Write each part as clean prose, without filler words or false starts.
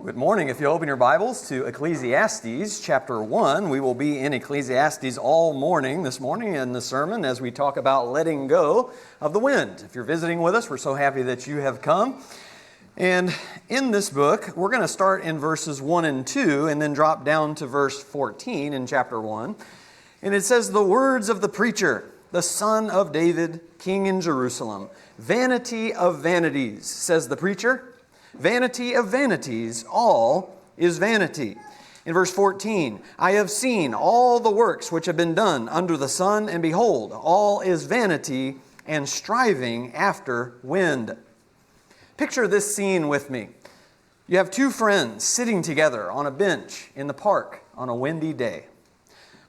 Good morning. If you open your Bibles to Ecclesiastes chapter 1, we will be in Ecclesiastes all morning this morning in the sermon as we talk about letting go of the wind. If you're visiting with us, we're so happy that you have come. And in this book, we're going to start in verses 1 and 2 and then drop down to verse 14 in chapter 1. And it says, "The words of the preacher, the son of David, king in Jerusalem. Vanity of vanities, says the preacher. Vanity of vanities, all is vanity." In verse 14, "I have seen all the works which have been done under the sun, and behold, all is vanity and striving after wind." Picture this scene with me. You have two friends sitting together on a bench in the park on a windy day.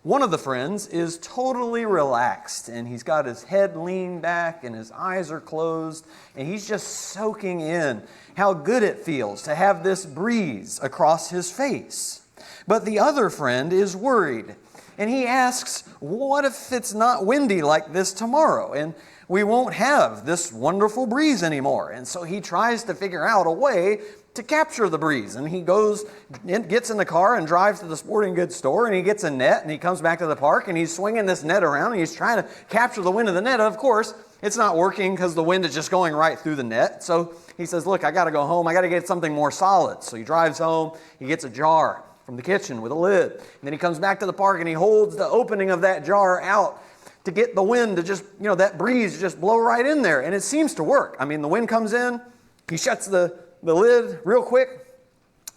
One of the friends is totally relaxed, and he's got his head leaned back and his eyes are closed, and he's just soaking in how good it feels to have this breeze across his face. But the other friend is worried, and he asks, what if it's not windy like this tomorrow, and we won't have this wonderful breeze anymore? And so he tries to figure out a way to capture the breeze. And he gets in the car and drives to the sporting goods store, and he gets a net, and he comes back to the park, and he's swinging this net around, and he's trying to capture the wind of the net. And of course, it's not working because the wind is just going right through the net. So he says, look, I got to go home. I got to get something more solid. So he drives home. He gets a jar from the kitchen with a lid. And then he comes back to the park, and he holds the opening of that jar out to get the wind to just, that breeze to just blow right in there. And it seems to work. I mean, the wind comes in. He shuts the lid real quick.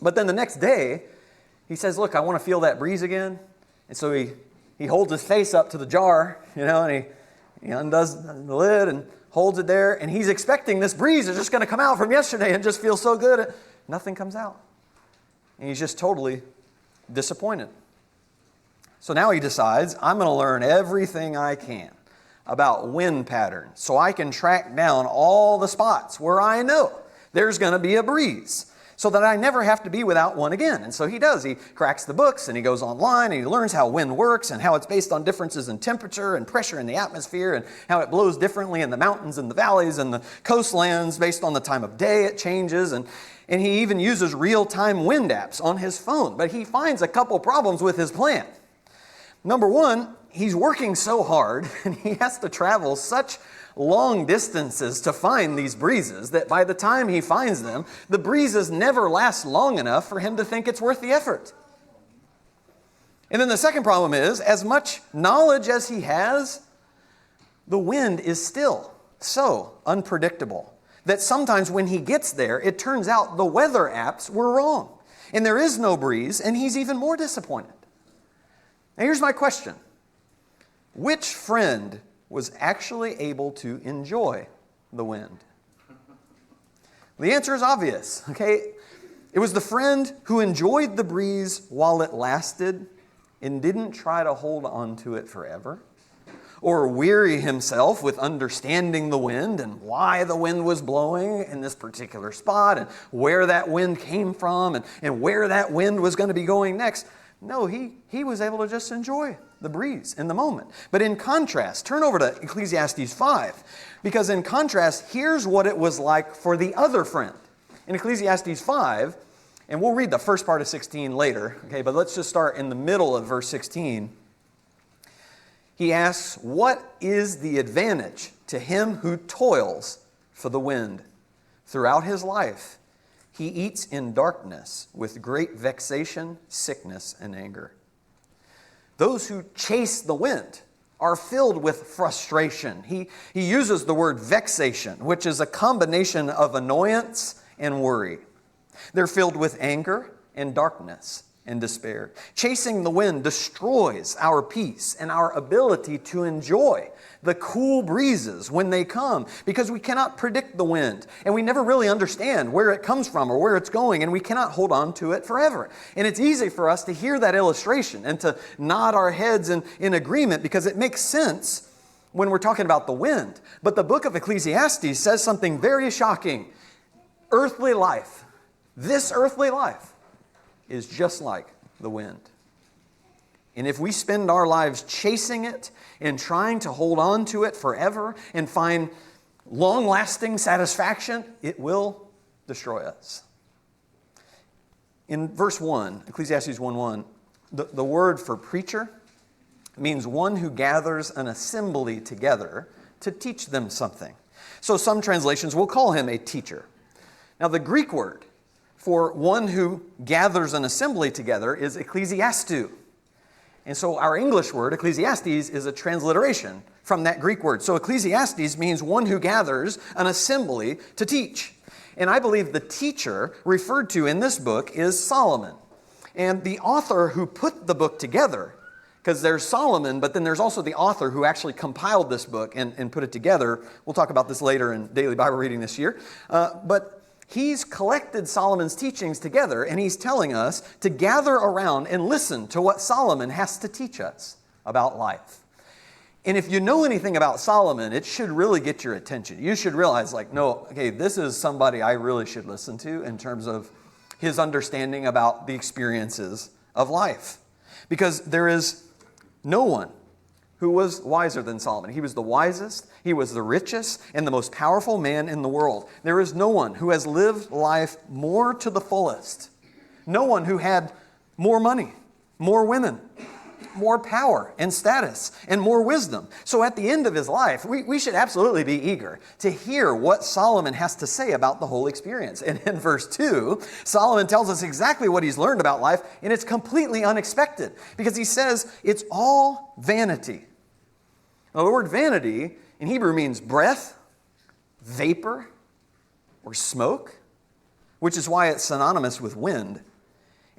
But then the next day, he says, look, I want to feel that breeze again. And so he holds his face up to the jar, and he undoes the lid and holds it there. And he's expecting this breeze is just going to come out from yesterday and just feel so good. Nothing comes out. And he's just totally disappointed. So now he decides, I'm going to learn everything I can about wind patterns so I can track down all the spots where I know there's going to be a breeze so that I never have to be without one again. And so he does. He cracks the books and he goes online and he learns how wind works and how it's based on differences in temperature and pressure in the atmosphere and how it blows differently in the mountains and the valleys and the coastlands based on the time of day it changes. And he even uses real-time wind apps on his phone. But he finds a couple problems with his plan. Number one, he's working so hard and he has to travel such long distances to find these breezes that by the time he finds them, the breezes never last long enough for him to think it's worth the effort. And then the second problem is, as much knowledge as he has, the wind is still so unpredictable that sometimes when he gets there, it turns out the weather apps were wrong. And there is no breeze, and he's even more disappointed. Now here's my question. Which friend was actually able to enjoy the wind? The answer is obvious, okay? It was the friend who enjoyed the breeze while it lasted and didn't try to hold on to it forever, or weary himself with understanding the wind and why the wind was blowing in this particular spot and where that wind came from and where that wind was going to be going next. No, he was able to just enjoy the breeze in the moment. But in contrast, turn over to Ecclesiastes 5, because in contrast, here's what it was like for the other friend. In Ecclesiastes 5, and we'll read the first part of 16 later, okay, but let's just start in the middle of verse 16. He asks, what is the advantage to him who toils for the wind? Throughout his life, he eats in darkness with great vexation, sickness, and anger. Those who chase the wind are filled with frustration. He uses the word vexation, which is a combination of annoyance and worry. They're filled with anger and darkness and despair. Chasing the wind destroys our peace and our ability to enjoy the cool breezes when they come, because we cannot predict the wind and we never really understand where it comes from or where it's going, and we cannot hold on to it forever. And it's easy for us to hear that illustration and to nod our heads in agreement because it makes sense when we're talking about the wind. But the book of Ecclesiastes says something very shocking. Earthly life, this earthly life, is just like the wind. And if we spend our lives chasing it and trying to hold on to it forever and find long-lasting satisfaction, it will destroy us. In verse 1, Ecclesiastes 1:1, the word for preacher means one who gathers an assembly together to teach them something. So some translations will call him a teacher. Now the Greek word for one who gathers an assembly together is ecclesiastou. And so our English word, Ecclesiastes, is a transliteration from that Greek word. So Ecclesiastes means one who gathers an assembly to teach. And I believe the teacher referred to in this book is Solomon. And the author who put the book together, because there's Solomon, but then there's also the author who actually compiled this book and put it together. We'll talk about this later in daily Bible reading this year. But he's collected Solomon's teachings together, and he's telling us to gather around and listen to what Solomon has to teach us about life. And if you know anything about Solomon, it should really get your attention. You should realize, no, okay, this is somebody I really should listen to in terms of his understanding about the experiences of life. Because there is no one who was wiser than Solomon. He was the wisest, he was the richest, and the most powerful man in the world. There is no one who has lived life more to the fullest. No one who had more money, more women, more power and status, and more wisdom. So at the end of his life, we should absolutely be eager to hear what Solomon has to say about the whole experience. And in verse 2, Solomon tells us exactly what he's learned about life, and it's completely unexpected because he says it's all vanity. Now, the word vanity in Hebrew means breath, vapor, or smoke, which is why it's synonymous with wind.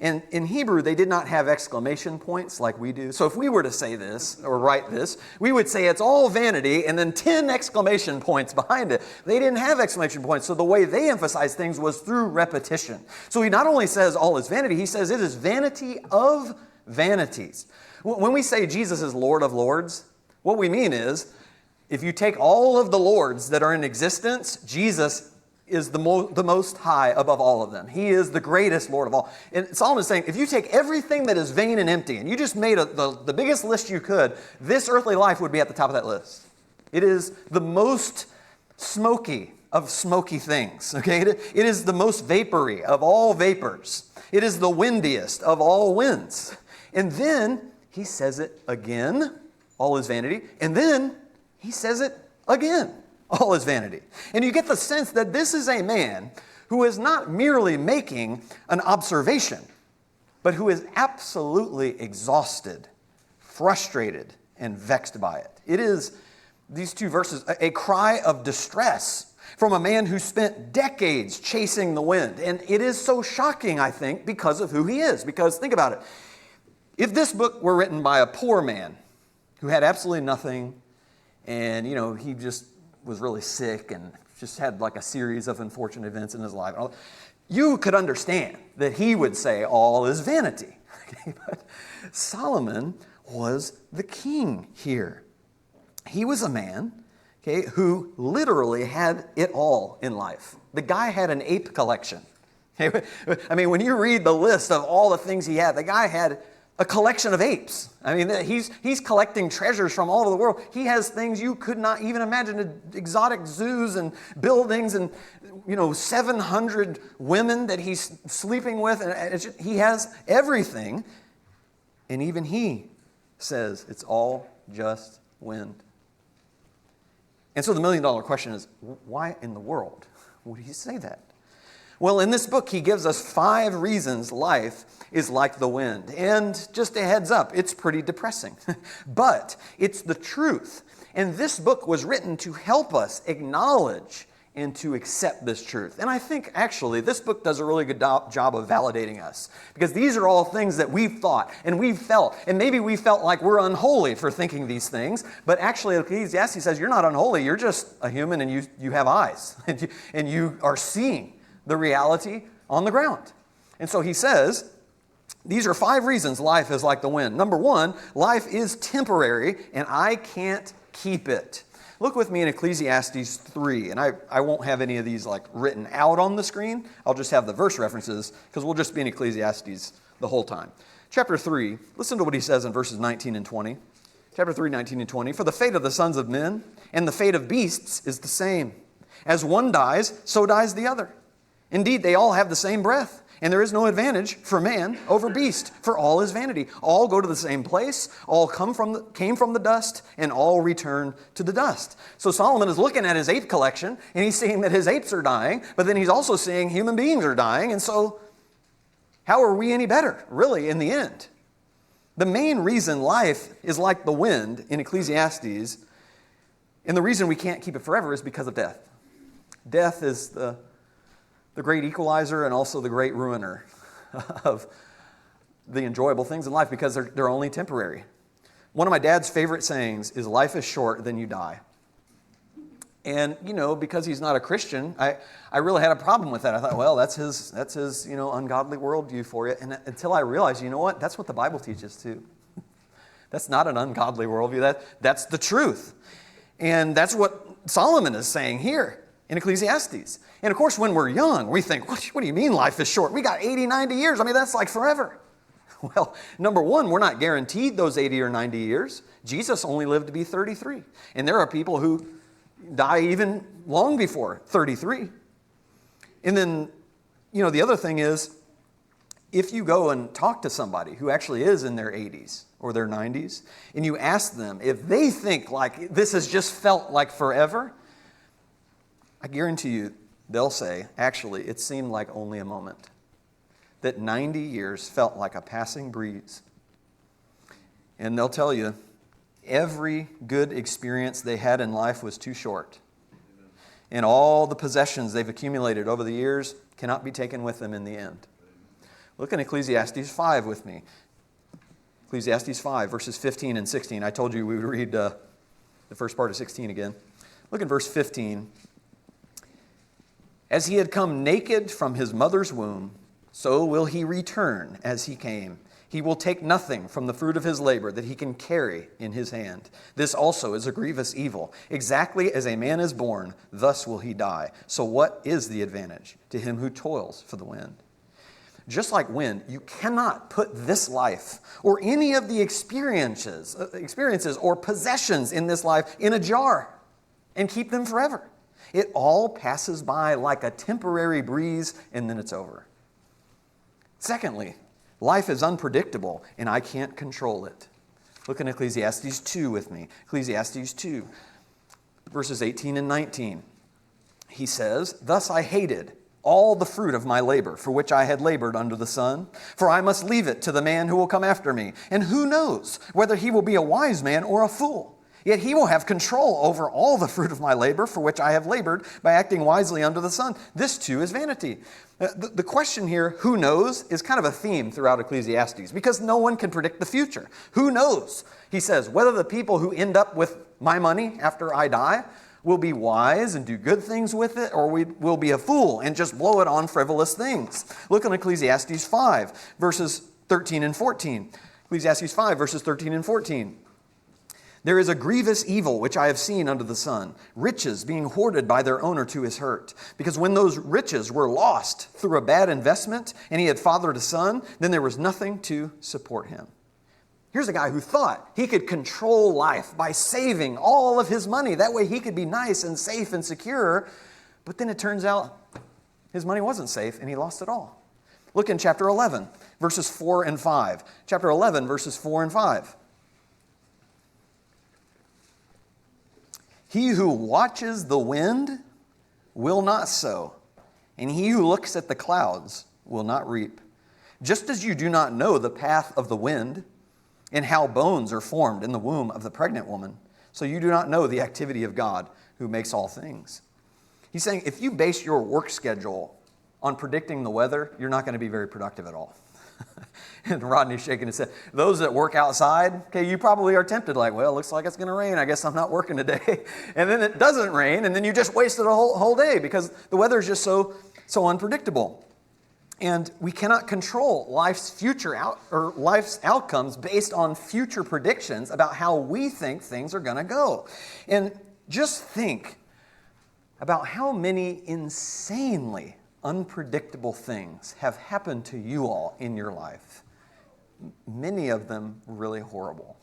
And in Hebrew, they did not have exclamation points like we do. So if we were to say this or write this, we would say it's all vanity and then 10 exclamation points behind it. They didn't have exclamation points, so the way they emphasized things was through repetition. So he not only says all is vanity, he says it is vanity of vanities. When we say Jesus is Lord of Lords, what we mean is if you take all of the lords that are in existence, Jesus is the most high above all of them. He is the greatest Lord of all. And Solomon is saying, if you take everything that is vain and empty, and you just made the biggest list you could, this earthly life would be at the top of that list. It is the most smoky of smoky things. Okay? It is the most vapory of all vapors. It is the windiest of all winds. And then he says it again, all is vanity. And then he says it again. All is vanity. And you get the sense that this is a man who is not merely making an observation, but who is absolutely exhausted, frustrated, and vexed by it. It is, these two verses, a cry of distress from a man who spent decades chasing the wind. And it is so shocking, I think, because of who he is. Because think about it. If this book were written by a poor man who had absolutely nothing, and, he just was really sick and just had like a series of unfortunate events in his life, you could understand that he would say all is vanity. But Solomon was the king here. He was a man, who literally had it all in life. The guy had an ape collection. I mean, when you read the list of all the things he had, the guy had a collection of apes. I mean, he's collecting treasures from all over the world. He has things you could not even imagine, exotic zoos and buildings and, 700 women that he's sleeping with. And he has everything. And even he says it's all just wind. And so the million-dollar question is, why in the world would he say that? Well, in this book, he gives us 5 reasons life is like the wind. And just a heads up, it's pretty depressing. But it's the truth. And this book was written to help us acknowledge and to accept this truth. And I think, actually, this book does a really good job of validating us. Because these are all things that we've thought and we've felt. And maybe we felt like we're unholy for thinking these things. But actually, Ecclesiastes says you're not unholy. You're just a human and you have eyes. And you are seeing the reality on the ground. And so he says, these are 5 reasons life is like the wind. Number 1, life is temporary and I can't keep it. Look with me in Ecclesiastes 3, and I won't have any of these written out on the screen. I'll just have the verse references because we'll just be in Ecclesiastes the whole time. Chapter 3, listen to what he says in verses 19 and 20. Chapter 3, 19 and 20. For the fate of the sons of men and the fate of beasts is the same. As one dies, so dies the other. Indeed, they all have the same breath, And there is no advantage for man over beast, for all is vanity. All go to the same place, all came from the dust, and all return to the dust. So Solomon is looking at his ape collection, and he's seeing that his apes are dying, but then he's also seeing human beings are dying, and so how are we any better, really, in the end? The main reason life is like the wind in Ecclesiastes, and the reason we can't keep it forever is because of death. Death is the great equalizer and also the great ruiner of the enjoyable things in life because they're only temporary. One of my dad's favorite sayings is, life is short, then you die. And, because he's not a Christian, I really had a problem with that. I thought, well, that's his ungodly worldview for you. And until I realized, what? That's what the Bible teaches too. That's not an ungodly worldview. That's the truth. And that's what Solomon is saying here in Ecclesiastes. And of course, when we're young, we think, what do you mean life is short? We got 80, 90 years. That's like forever. Well, number one, we're not guaranteed those 80 or 90 years. Jesus only lived to be 33. And there are people who die even long before 33. And then, the other thing is, if you go and talk to somebody who actually is in their 80s or their 90s, and you ask them if they think like this has just felt like forever, I guarantee you they'll say, actually, it seemed like only a moment. That 90 years felt like a passing breeze. And they'll tell you, every good experience they had in life was too short. And all the possessions they've accumulated over the years cannot be taken with them in the end. Look in Ecclesiastes 5 with me. Ecclesiastes 5, verses 15 and 16. I told you we would read the first part of 16 again. Look at verse 15. As he had come naked from his mother's womb, so will he return as he came. He will take nothing from the fruit of his labor that he can carry in his hand. This also is a grievous evil. Exactly as a man is born, thus will he die. So what is the advantage to him who toils for the wind? Just like wind, you cannot put this life or any of the experiences or possessions in this life in a jar and keep them forever. It all passes by like a temporary breeze and then it's over. Secondly, life is unpredictable and I can't control it. Look in Ecclesiastes 2 with me. Ecclesiastes 2, verses 18 and 19. He says, "Thus I hated all the fruit of my labor, for which I had labored under the sun. For I must leave it to the man who will come after me. And who knows whether he will be a wise man or a fool? Yet he will have control over all the fruit of my labor, for which I have labored by acting wisely under the sun. This too is vanity." The question here, who knows, is kind of a theme throughout Ecclesiastes, because no one can predict the future. Who knows, he says, whether the people who end up with my money after I die will be wise and do good things with it, or we will be a fool and just blow it on frivolous things. Look in Ecclesiastes 5, verses 13 and 14. Ecclesiastes 5, verses 13 and 14. "There is a grievous evil which I have seen under the sun, riches being hoarded by their owner to his hurt. Because when those riches were lost through a bad investment, and he had fathered a son, then there was nothing to support him." Here's a guy who thought he could control life by saving all of his money. That way he could be nice and safe and secure. But then it turns out his money wasn't safe and he lost it all. Look in chapter 11, verses 4 and 5. Chapter 11, verses 4 and 5. "He who watches the wind will not sow, and he who looks at the clouds will not reap. Just as you do not know the path of the wind, and how bones are formed in the womb of the pregnant woman, so you do not know the activity of God who makes all things." He's saying if you base your work schedule on predicting the weather, you're not going to be very productive at all. And Rodney's shaking his head. Those that work outside, okay, you probably are tempted like, well, it looks like it's going to rain. I guess I'm not working today. And then it doesn't rain, and then you just wasted a whole day because the weather is just so unpredictable. And we cannot control life's life's outcomes based on future predictions about how we think things are going to go. And just think about how many insanely unpredictable things have happened to you all in your life. Many of them really horrible.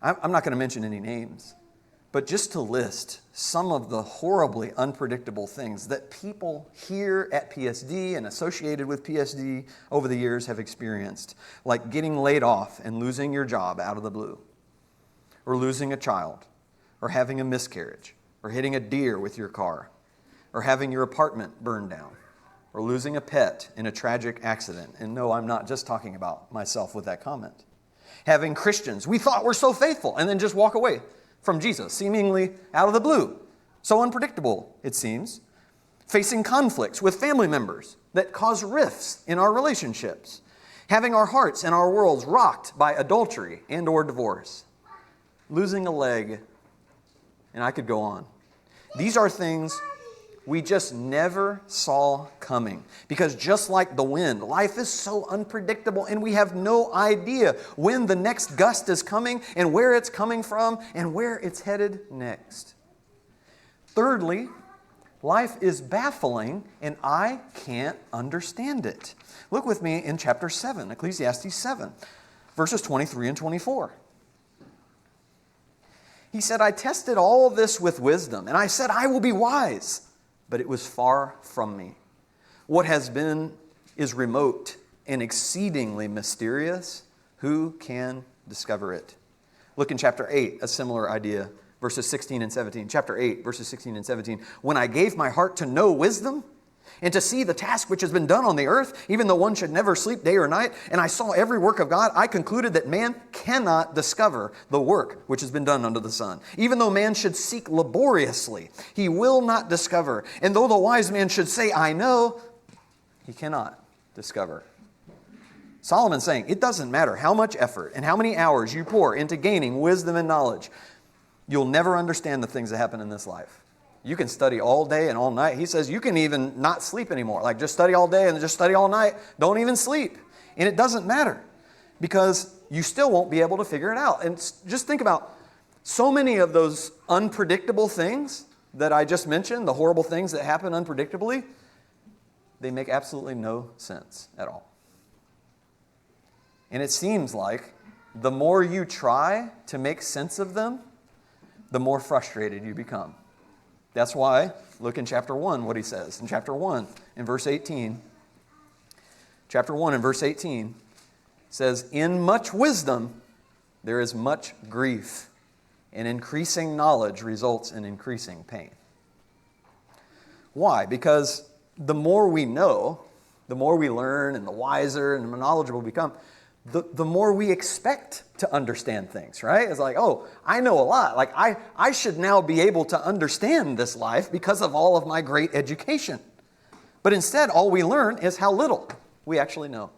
I'm not going to mention any names, But just to list some of the horribly unpredictable things that people here at PSD and associated with PSD over the years have experienced, like getting laid off and losing your job out of the blue, or losing a child, or having a miscarriage, or hitting a deer with your car, or having your apartment burned down, or losing a pet in a tragic accident. And no, I'm not just talking about myself with that comment. Having Christians we thought were so faithful and then just walk away from Jesus, seemingly out of the blue. So unpredictable, it seems. Facing conflicts with family members that cause rifts in our relationships. Having our hearts and our worlds rocked by adultery and or divorce. Losing a leg, and I could go on. These are things we just never saw coming. Because just like the wind, life is so unpredictable and we have no idea when the next gust is coming and where it's coming from and where it's headed next. Thirdly, life is baffling and I can't understand it. Look with me in chapter 7, Ecclesiastes 7, verses 23 and 24. He said, I tested all this with wisdom, and I said, I will be wise. But it was far from me. What has been is remote and exceedingly mysterious. Who can discover it? Look in chapter 8, a similar idea, verses 16 and 17. Chapter 8, verses 16 and 17. When I gave my heart to know wisdom and to see the task which has been done on the earth, even though one should never sleep day or night, and I saw every work of God, I concluded that man cannot discover the work which has been done under the sun. Even though man should seek laboriously, he will not discover. And though the wise man should say, I know, he cannot discover. Solomon's saying, it doesn't matter how much effort and how many hours you pour into gaining wisdom and knowledge, you'll never understand the things that happen in this life. You can study all day and all night. He says you can even not sleep anymore. Like just study all day and just study all night. Don't even sleep. And it doesn't matter because you still won't be able to figure it out. And just think about so many of those unpredictable things that I just mentioned, the horrible things that happen unpredictably, they make absolutely no sense at all. And it seems like the more you try to make sense of them, the more frustrated you become. That's why, look in chapter 1 what he says. In chapter 1, in verse 18, chapter 1 in verse 18 says, in much wisdom there is much grief, and increasing knowledge results in increasing pain. Why? Because the more we know, the more we learn, and the wiser and the more knowledgeable we become, the more we expect to understand things, right? It's like, oh, I know a lot. Like, I should now be able to understand this life because of all of my great education. But instead, all we learn is how little we actually know.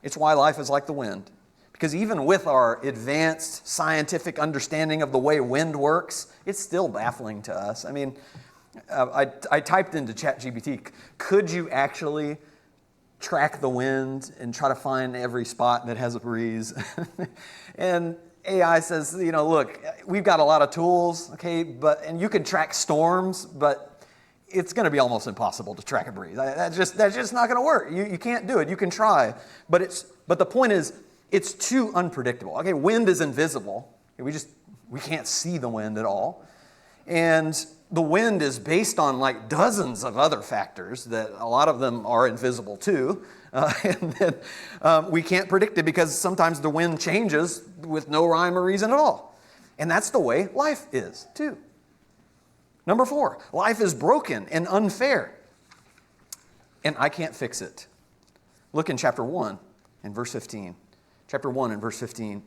It's why life is like the wind. Because even with our advanced scientific understanding of the way wind works, it's still baffling to us. I mean, I typed into ChatGPT, could you actually track the wind and try to find every spot that has a breeze? And AI says, look, we've got a lot of tools, okay, and you can track storms, but it's going to be almost impossible to track a breeze. That's just not going to work. You can't do it. You can try, but the point is, it's too unpredictable. Okay, wind is invisible. We can't see the wind at all, and the wind is based on like dozens of other factors that a lot of them are invisible too. And then we can't predict it because sometimes the wind changes with no rhyme or reason at all. And that's the way life is too. Number 4, life is broken and unfair. And I can't fix it. Look in chapter 1 and verse 15. Chapter 1 and verse 15.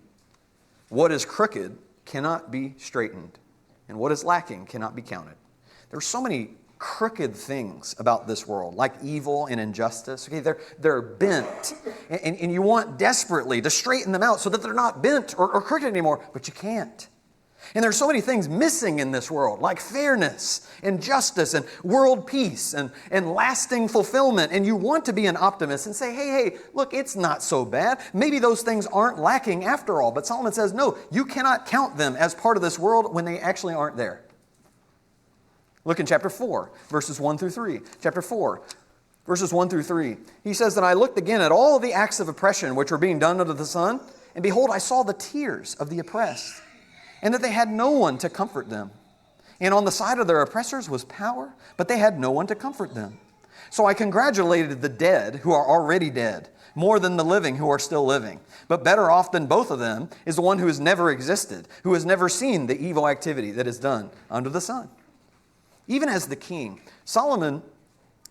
What is crooked cannot be straightened, and what is lacking cannot be counted. There are so many crooked things about this world, like evil and injustice. Okay, they're bent, and you want desperately to straighten them out so that they're not bent or crooked anymore, but you can't. And there's so many things missing in this world, like fairness and justice and world peace and lasting fulfillment. And you want to be an optimist and say, hey, look, it's not so bad. Maybe those things aren't lacking after all. But Solomon says, no, you cannot count them as part of this world when they actually aren't there. Look in chapter 4, verses 1 through 3. Chapter 4, verses 1 through 3. He says that I looked again at all the acts of oppression which were being done under the sun, and behold, I saw the tears of the oppressed. and that they had no one to comfort them. And on the side of their oppressors was power, but they had no one to comfort them. So I congratulated the dead who are already dead, more than the living who are still living. But better off than both of them is the one who has never existed, who has never seen the evil activity that is done under the sun. Even as the king, Solomon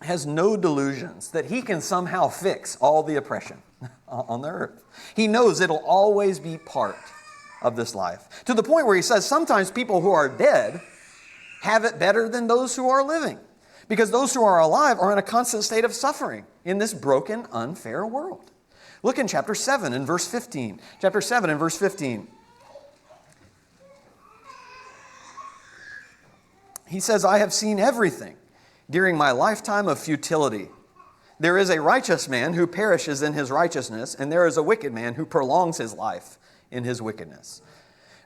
has no delusions that he can somehow fix all the oppression on the earth. He knows it'll always be part of this life, to the point where he says sometimes people who are dead have it better than those who are living, because those who are alive are in a constant state of suffering in this broken, unfair world. Look in chapter 7 and verse 15. Chapter 7 and verse 15. He says, I have seen everything during my lifetime of futility. There is a righteous man who perishes in his righteousness, and there is a wicked man who prolongs his life in his wickedness.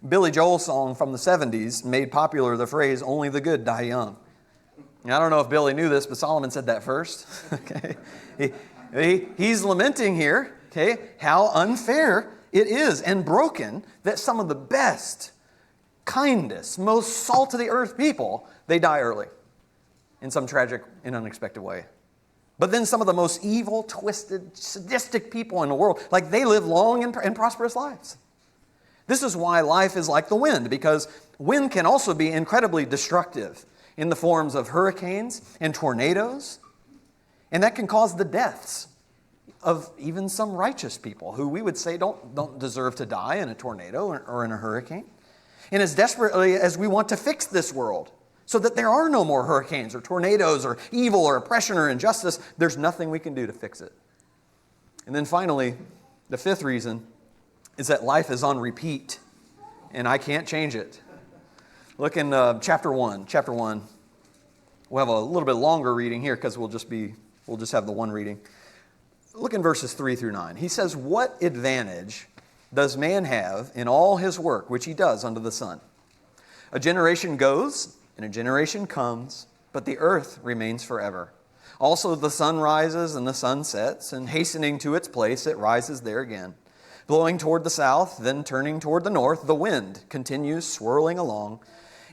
Billy Joel's song from the 70s made popular the phrase, only the good die young. Now, I don't know if Billy knew this, but Solomon said that first. Okay, he's lamenting here, okay, how unfair it is and broken that some of the best, kindest, most salt of the earth people, they die early in some tragic and unexpected way. But then some of the most evil, twisted, sadistic people in the world, like they live long and prosperous lives. This is why life is like the wind, because wind can also be incredibly destructive in the forms of hurricanes and tornadoes. And that can cause the deaths of even some righteous people who we would say don't deserve to die in a tornado or in a hurricane. And as desperately as we want to fix this world so that there are no more hurricanes or tornadoes or evil or oppression or injustice, there's nothing we can do to fix it. And then finally, the fifth reason is that life is on repeat, and I can't change it. Look in chapter 1. Chapter 1. We'll have a little bit longer reading here because we'll just have the one reading. Look in verses 3 through 9. He says, what advantage does man have in all his work which he does under the sun? A generation goes, and a generation comes, but the earth remains forever. Also the sun rises and the sun sets, and hastening to its place, it rises there again. Blowing toward the south, then turning toward the north, the wind continues swirling along,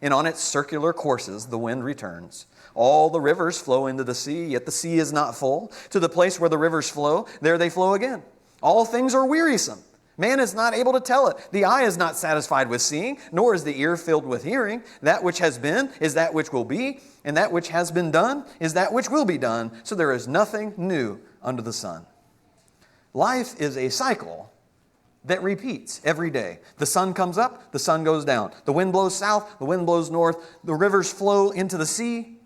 and on its circular courses the wind returns. All the rivers flow into the sea, yet the sea is not full. To the place where the rivers flow, there they flow again. All things are wearisome. Man is not able to tell it. The eye is not satisfied with seeing, nor is the ear filled with hearing. That which has been is that which will be, and that which has been done is that which will be done. So there is nothing new under the sun. Life is a cycle that repeats every day. The sun comes up, the sun goes down. The wind blows south, the wind blows north. The rivers flow into the sea,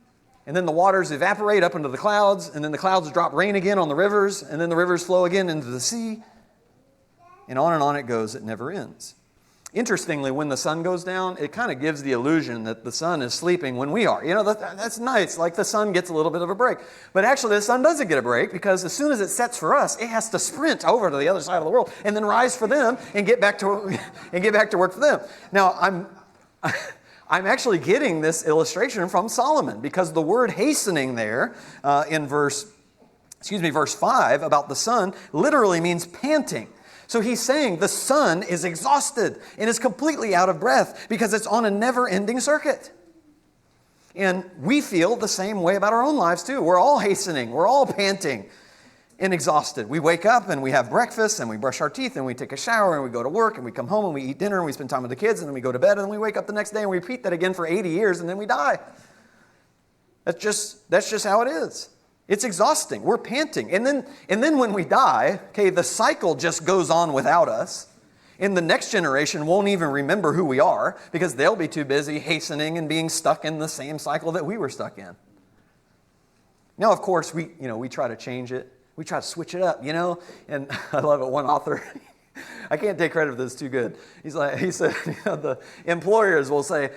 and then the waters evaporate up into the clouds, and then the clouds drop rain again on the rivers, and then the rivers flow again into the sea. And on it goes. It never ends. Interestingly, when the sun goes down, it kind of gives the illusion that the sun is sleeping when we are. You know, that's nice, like the sun gets a little bit of a break. But actually, the sun doesn't get a break because as soon as it sets for us, it has to sprint over to the other side of the world and then rise for them and get back to work for them. Now, I'm actually getting this illustration from Solomon because the word hastening there in verse 5 about the sun literally means panting. So he's saying the sun is exhausted and is completely out of breath because it's on a never-ending circuit. And we feel the same way about our own lives too. We're all hastening. We're all panting and exhausted. We wake up and we have breakfast and we brush our teeth and we take a shower and we go to work and we come home and we eat dinner and we spend time with the kids and then we go to bed and then we wake up the next day and we repeat that again for 80 years and then we die. That's just how it is. It's exhausting. We're panting. And then when we die, okay, the cycle just goes on without us. And the next generation won't even remember who we are because they'll be too busy hastening and being stuck in the same cycle that we were stuck in. Now, of course, we try to change it. We try to switch it up, And I love it. One author, I can't take credit for this too good. He said, the employers will say,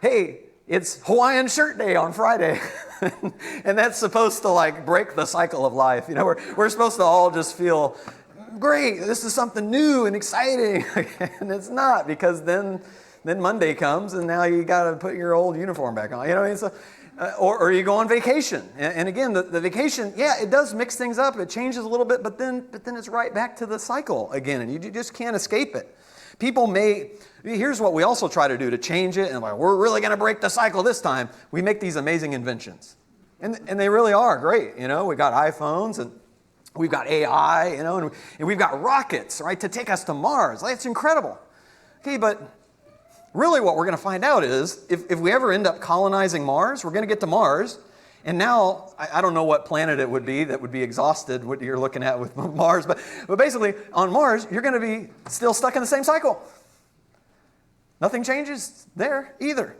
hey, it's Hawaiian shirt day on Friday. And that's supposed to break the cycle of life. We're supposed to all just feel, great, this is something new and exciting. And it's not, because then Monday comes and now you got to put your old uniform back on. Or you go on vacation. And again, the vacation, yeah, it does mix things up. It changes a little bit, but then it's right back to the cycle again. And you just can't escape it. Here's what we also try to do to change it, and like, we're really going to break the cycle this time. We make these amazing inventions. And they really are great. We've got iPhones, and we've got AI, and we've got rockets, right, to take us to Mars. It's incredible. Okay, but really what we're going to find out is if we ever end up colonizing Mars, we're going to get to Mars. And now, I don't know what planet it would be that would be exhausted, what you're looking at with Mars, but basically on Mars, you're going to be still stuck in the same cycle. Nothing changes there either.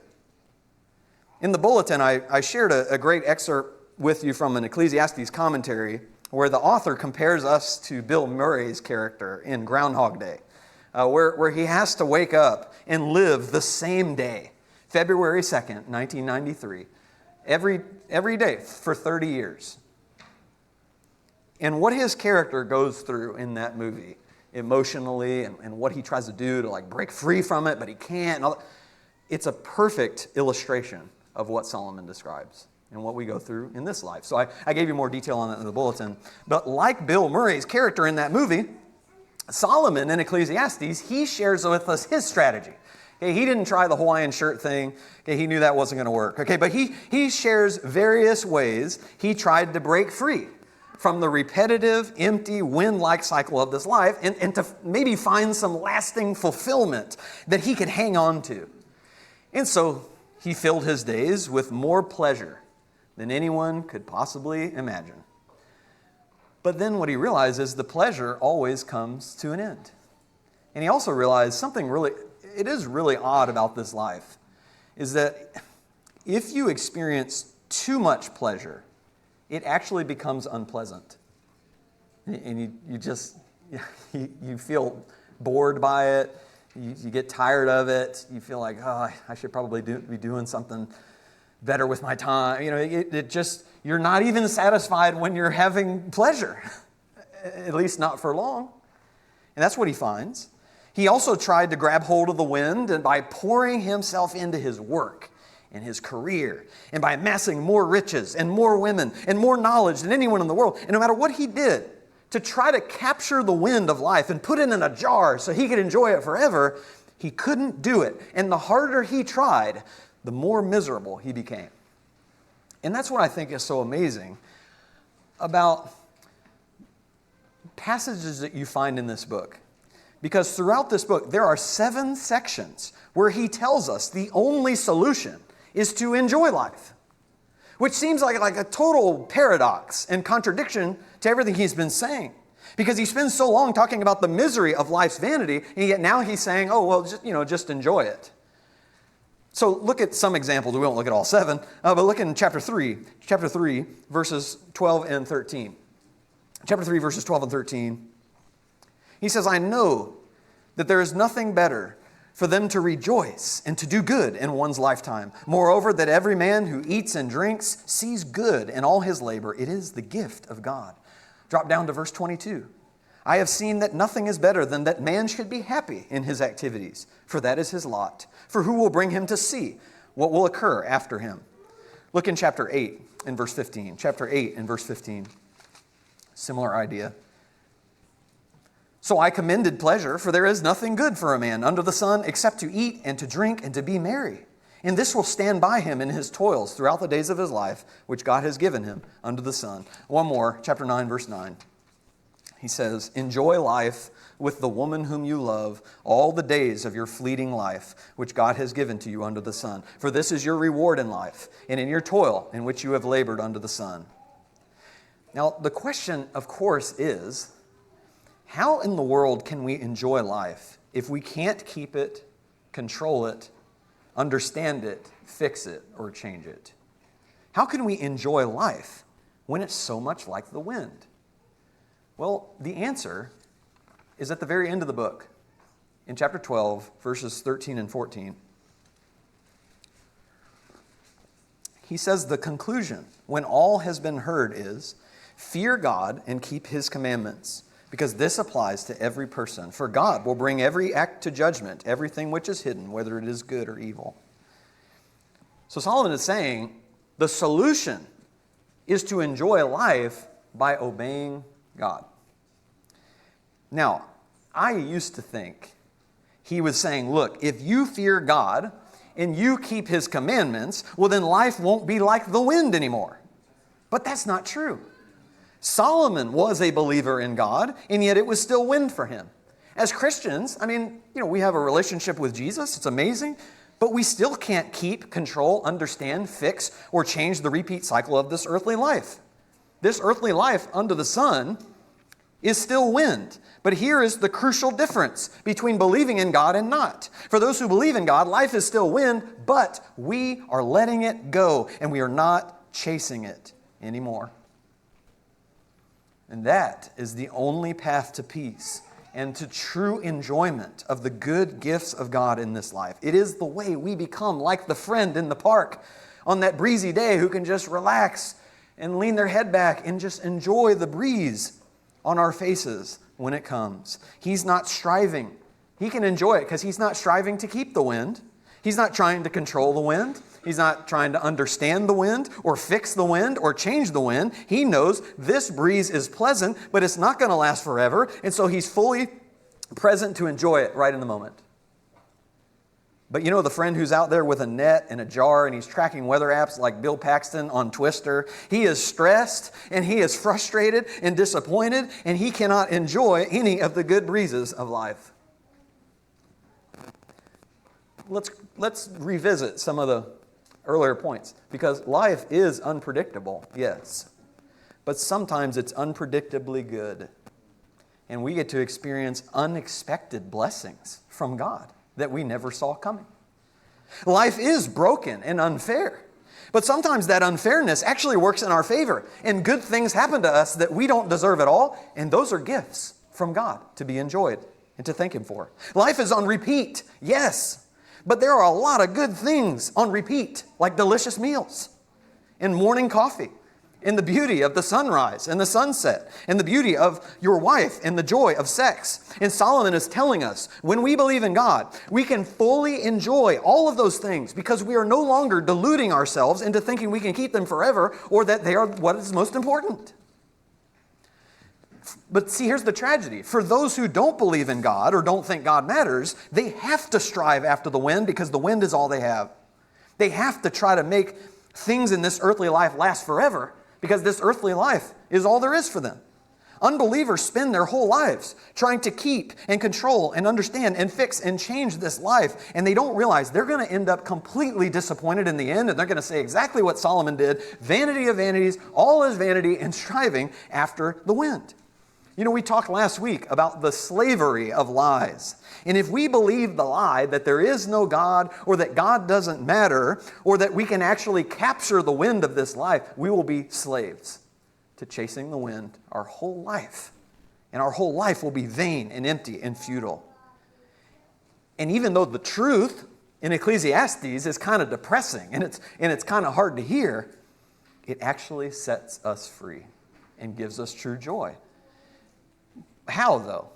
In the bulletin, I shared a great excerpt with you from an Ecclesiastes commentary where the author compares us to Bill Murray's character in Groundhog Day, where he has to wake up and live the same day, February 2nd, 1993, every day for 30 years. And what his character goes through in that movie emotionally and what he tries to do to break free from it, but he can't. And all that, it's a perfect illustration of what Solomon describes and what we go through in this life. So I gave you more detail on that in the bulletin. But like Bill Murray's character in that movie, Solomon in Ecclesiastes, he shares with us his strategy. Okay, he didn't try the Hawaiian shirt thing. Okay, he knew that wasn't going to work. Okay, but he shares various ways he tried to break free from the repetitive, empty, wind-like cycle of this life and to maybe find some lasting fulfillment that he could hang on to. And so he filled his days with more pleasure than anyone could possibly imagine. But then what he realized is the pleasure always comes to an end. And he also realized it is really odd about this life, is that if you experience too much pleasure, it actually becomes unpleasant. And you feel bored by it, you get tired of it, you feel like, I should probably be doing something better with my time. You're not even satisfied when you're having pleasure, at least not for long. And that's what he finds. He also tried to grab hold of the wind, and by pouring himself into his work and his career, and by amassing more riches and more women and more knowledge than anyone in the world, and no matter what he did to try to capture the wind of life and put it in a jar so he could enjoy it forever, he couldn't do it. And the harder he tried, the more miserable he became. And that's what I think is so amazing about passages that you find in this book. Because throughout this book, there are 7 sections where he tells us the only solution is to enjoy life, which seems like a total paradox and contradiction to everything he's been saying. Because he spends so long talking about the misery of life's vanity, and yet now he's saying, just enjoy it. So look at some examples. We won't look at all 7, but look in chapter 3, verses 12 and 13. Chapter 3, verses 12 and 13. He says, I know that there is nothing better for them to rejoice and to do good in one's lifetime. Moreover, that every man who eats and drinks sees good in all his labor. It is the gift of God. Drop down to verse 22. I have seen that nothing is better than that man should be happy in his activities, for that is his lot. For who will bring him to see what will occur after him? Look in chapter 8 and verse 15. Chapter 8 and verse 15. Similar idea. So I commended pleasure, for there is nothing good for a man under the sun except to eat and to drink and to be merry. And this will stand by him in his toils throughout the days of his life, which God has given him under the sun. One more, chapter 9, verse 9. He says, enjoy life with the woman whom you love all the days of your fleeting life, which God has given to you under the sun. For this is your reward in life, and in your toil in which you have labored under the sun. Now, the question, of course, is, how in the world can we enjoy life if we can't keep it, control it, understand it, fix it, or change it? How can we enjoy life when it's so much like the wind? Well, the answer is at the very end of the book, in chapter 12, verses 13 and 14. He says the conclusion, when all has been heard, is, fear God and keep His commandments, because this applies to every person. For God will bring every act to judgment, everything which is hidden, whether it is good or evil. So Solomon is saying the solution is to enjoy life by obeying God. Now, I used to think He was saying, look, if you fear God and you keep His commandments, well, then life won't be like the wind anymore. But that's not true. Solomon was a believer in God, and yet it was still wind for him. As Christians, we have a relationship with Jesus. It's amazing. But we still can't keep, control, understand, fix, or change the repeat cycle of this earthly life. This earthly life under the sun is still wind. But here is the crucial difference between believing in God and not. For those who believe in God, life is still wind, but we are letting it go, and we are not chasing it anymore. And that is the only path to peace and to true enjoyment of the good gifts of God in this life. It is the way we become like the friend in the park on that breezy day who can just relax and lean their head back and just enjoy the breeze on our faces when it comes. He's not striving. He can enjoy it because he's not striving to keep the wind. He's not trying to control the wind. He's not trying to understand the wind or fix the wind or change the wind. He knows this breeze is pleasant, but it's not going to last forever. And so he's fully present to enjoy it right in the moment. But you know the friend who's out there with a net and a jar and he's tracking weather apps like Bill Paxton on Twister? He is stressed and he is frustrated and disappointed and he cannot enjoy any of the good breezes of life. Let's revisit some of the earlier points, because life is unpredictable, yes, but sometimes it's unpredictably good, and we get to experience unexpected blessings from God that we never saw coming. Life is broken and unfair, but sometimes that unfairness actually works in our favor, and good things happen to us that we don't deserve at all, and those are gifts from God to be enjoyed and to thank Him for. Life is on repeat, yes, but there are a lot of good things on repeat, like delicious meals and morning coffee and the beauty of the sunrise and the sunset and the beauty of your wife and the joy of sex. And Solomon is telling us, when we believe in God, we can fully enjoy all of those things because we are no longer deluding ourselves into thinking we can keep them forever or that they are what is most important. But see, here's the tragedy. For those who don't believe in God or don't think God matters, they have to strive after the wind because the wind is all they have. They have to try to make things in this earthly life last forever because this earthly life is all there is for them. Unbelievers spend their whole lives trying to keep and control and understand and fix and change this life, and they don't realize they're going to end up completely disappointed in the end, and they're going to say exactly what Solomon did, vanity of vanities, all is vanity, and striving after the wind. You know, we talked last week about the slavery of lies. And if we believe the lie that there is no God or that God doesn't matter or that we can actually capture the wind of this life, we will be slaves to chasing the wind our whole life. And our whole life will be vain and empty and futile. And even though the truth in Ecclesiastes is kind of depressing and it's kind of hard to hear, it actually sets us free and gives us true joy. How, though?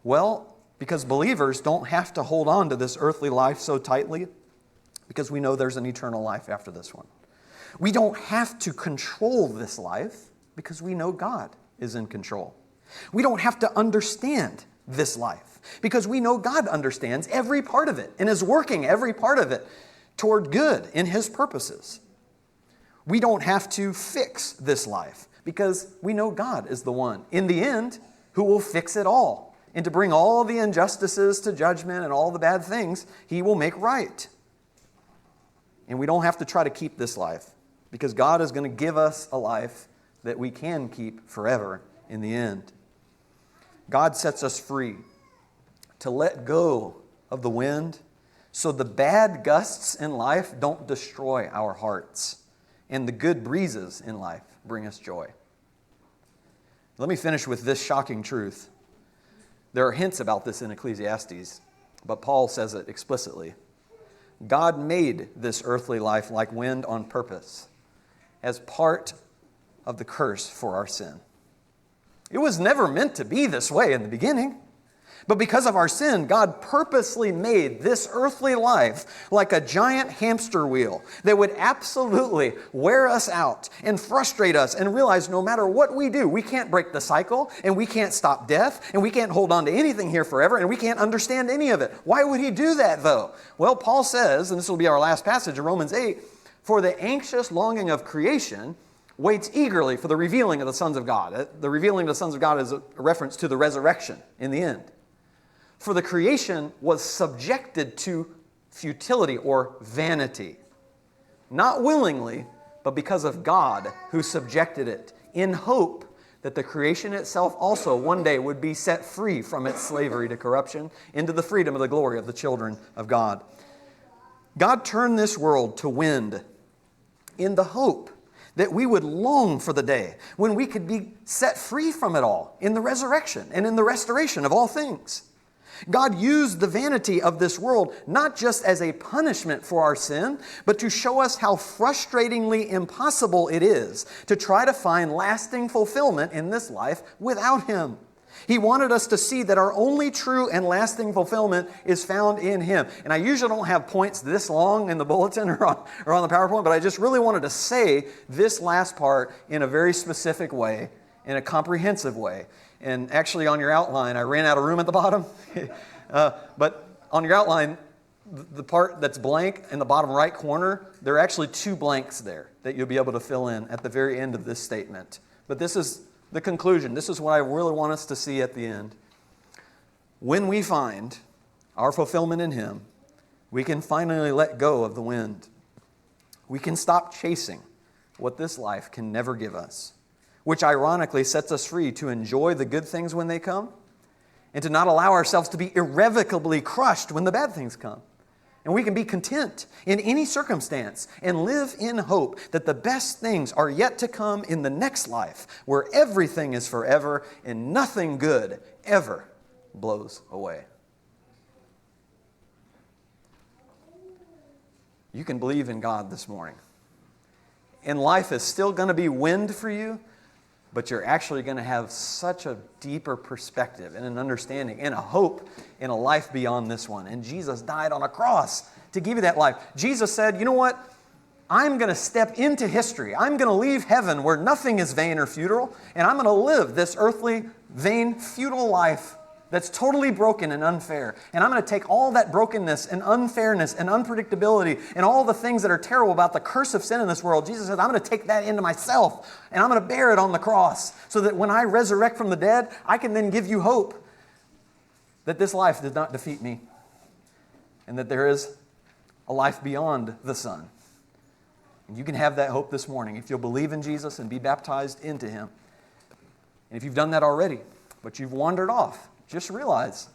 Well, because believers don't have to hold on to this earthly life so tightly because we know there's an eternal life after this one. We don't have to control this life because we know God is in control. We don't have to understand this life because we know God understands every part of it and is working every part of it toward good in His purposes. We don't have to fix this life because we know God is the one, in the end, who will fix it all. And to bring all the injustices to judgment and all the bad things, He will make right. And we don't have to try to keep this life because God is going to give us a life that we can keep forever in the end. God sets us free to let go of the wind so the bad gusts in life don't destroy our hearts and the good breezes in life bring us joy. Let me finish with this shocking truth. There are hints about this in Ecclesiastes, but Paul says it explicitly. God made this earthly life like wind on purpose as part of the curse for our sin. It was never meant to be this way in the beginning. But because of our sin, God purposely made this earthly life like a giant hamster wheel that would absolutely wear us out and frustrate us and realize no matter what we do, we can't break the cycle and we can't stop death and we can't hold on to anything here forever and we can't understand any of it. Why would He do that though? Well, Paul says, and this will be our last passage in Romans 8, for the anxious longing of creation waits eagerly for the revealing of the sons of God. The revealing of the sons of God is a reference to the resurrection in the end. For the creation was subjected to futility or vanity, not willingly, but because of God who subjected it, in hope that the creation itself also one day would be set free from its slavery to corruption into the freedom of the glory of the children of God. God turned this world to wind in the hope that we would long for the day when we could be set free from it all in the resurrection and in the restoration of all things. God used the vanity of this world not just as a punishment for our sin, but to show us how frustratingly impossible it is to try to find lasting fulfillment in this life without Him. He wanted us to see that our only true and lasting fulfillment is found in Him. And I usually don't have points this long in the bulletin or on the PowerPoint, but I just really wanted to say this last part in a very specific way, in a comprehensive way. And actually on your outline, I ran out of room at the bottom. But on your outline, the part that's blank in the bottom right corner, there are actually 2 blanks there that you'll be able to fill in at the very end of this statement. But this is the conclusion. This is what I really want us to see at the end. When we find our fulfillment in Him, we can finally let go of the wind. We can stop chasing what this life can never give us, which ironically sets us free to enjoy the good things when they come and to not allow ourselves to be irrevocably crushed when the bad things come. And we can be content in any circumstance and live in hope that the best things are yet to come in the next life where everything is forever and nothing good ever blows away. You can believe in God this morning. And life is still going to be wind for you, but you're actually going to have such a deeper perspective and an understanding and a hope in a life beyond this one. And Jesus died on a cross to give you that life. Jesus said, you know what? I'm going to step into history. I'm going to leave heaven where nothing is vain or futile, and I'm going to live this earthly, vain, futile life that's totally broken and unfair. And I'm going to take all that brokenness and unfairness and unpredictability and all the things that are terrible about the curse of sin in this world. Jesus says, I'm going to take that into myself and I'm going to bear it on the cross so that when I resurrect from the dead, I can then give you hope that this life did not defeat me and that there is a life beyond the sun. And you can have that hope this morning if you'll believe in Jesus and be baptized into Him. And if you've done that already, but you've wandered off, just realize,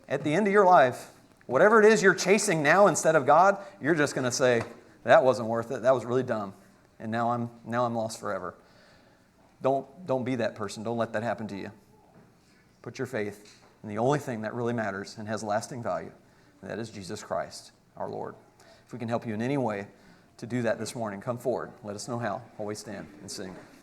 at the end of your life, whatever it is you're chasing now instead of God, you're just going to say, that wasn't worth it. That was really dumb. And now I'm lost forever. Don't be that person. Don't let that happen to you. Put your faith in the only thing that really matters and has lasting value, and that is Jesus Christ, our Lord. If we can help you in any way to do that this morning, come forward. Let us know how. Always stand and sing.